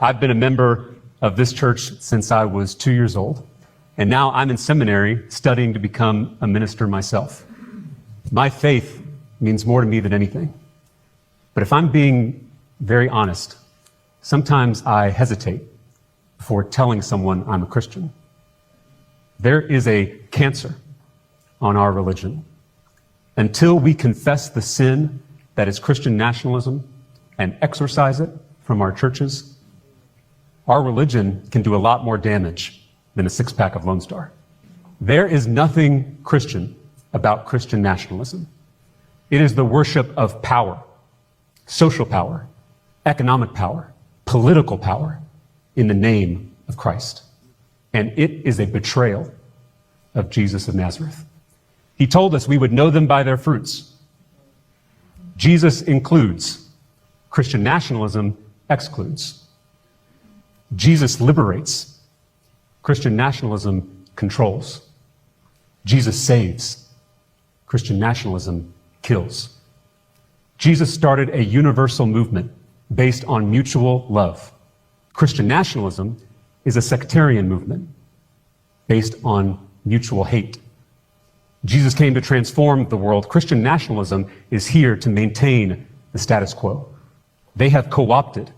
I've been a member of this church since I was 2 years old, and now I'm in seminary studying to become a minister myself. My faith means more to me than anything. But if I'm being very honest, sometimes I hesitate before telling someone I'm a Christian. There is a cancer on our religion. Until we confess the sin that is Christian nationalism and exorcise it from our churches, our religion can do a lot more damage than a six-pack of Lone Star. There is nothing Christian about Christian nationalism. It is the worship of power, social power, economic power, political power in the name of Christ. And it is a betrayal of Jesus of Nazareth. He told us we would know them by their fruits. Jesus includes. Christian nationalism excludes. Jesus liberates. Christian nationalism controls. Jesus saves. Christian nationalism kills. Jesus started a universal movement based on mutual love. Christian nationalism is a sectarian movement based on mutual hate. Jesus came to transform the world. Christian nationalism is here to maintain the status quo. They have co-opted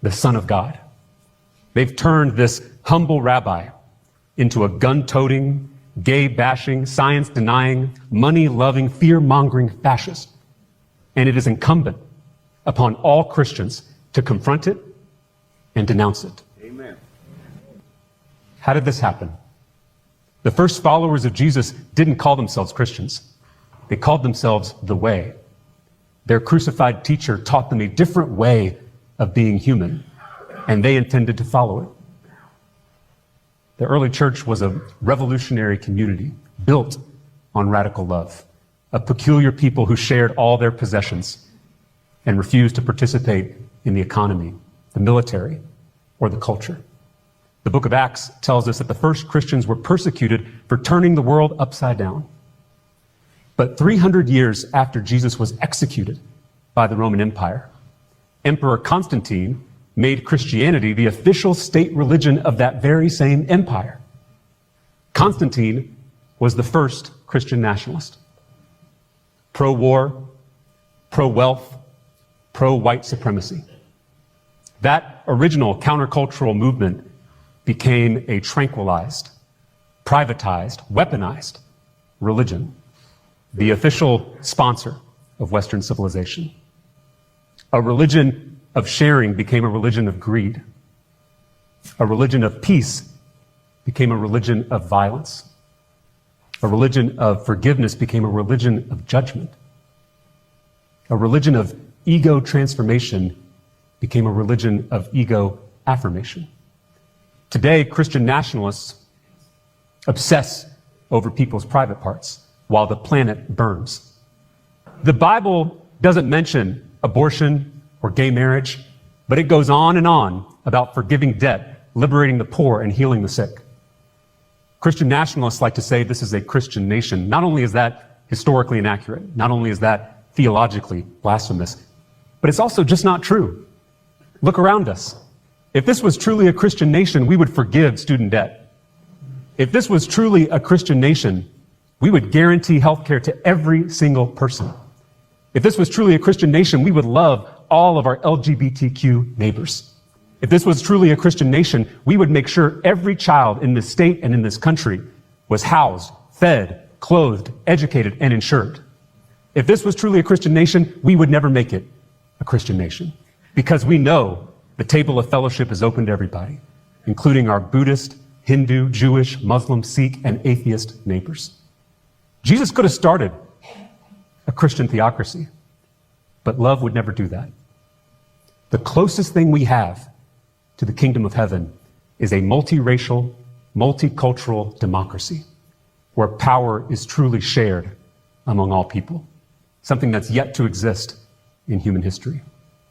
the Son of God. They've turned this humble rabbi into a gun-toting, gay-bashing, science-denying, money-loving, fear-mongering fascist. And it is incumbent upon all Christians to confront it and denounce it. Amen. How did this happen? The first followers of Jesus didn't call themselves Christians. They called themselves the Way. Their crucified teacher taught them a different way of being human, and they intended to follow it. The early church was a revolutionary community built on radical love, a peculiar people who shared all their possessions and refused to participate in the economy, the military, or the culture. The book of Acts tells us that the first Christians were persecuted for turning the world upside down. But 300 years after Jesus was executed by the Roman Empire, Emperor Constantine made Christianity the official state religion of that very same empire. Constantine was the first Christian nationalist. Pro-war, pro-wealth, pro-white supremacy. That original countercultural movement became a tranquilized, privatized, weaponized religion, the official sponsor of Western civilization. A religion of sharing became a religion of greed. A religion of peace became a religion of violence. A religion of forgiveness became a religion of judgment. A religion of ego transformation became a religion of ego affirmation. Today, Christian nationalists obsess over people's private parts while the planet burns. The Bible doesn't mention abortion or gay marriage, but it goes on and on about forgiving debt, liberating the poor, and healing the sick. Christian nationalists like to say this is a Christian nation. Not only is that historically inaccurate, not only is that theologically blasphemous, but it's also just not true. Look around us. If this was truly a Christian nation, we would forgive student debt. If this was truly a Christian nation, we would guarantee health care to every single person. If this was truly a Christian nation, we would love all of our LGBTQ neighbors. If this was truly a Christian nation, we would make sure every child in this state and in this country was housed, fed, clothed, educated, and insured. If this was truly a Christian nation, we would never make it a Christian nation, because we know the table of fellowship is open to everybody, including our Buddhist, Hindu, Jewish, Muslim, Sikh, and atheist neighbors. Jesus could have started a Christian theocracy, but love would never do that. The closest thing we have to the kingdom of heaven is a multiracial, multicultural democracy where power is truly shared among all people, something that's yet to exist in human history.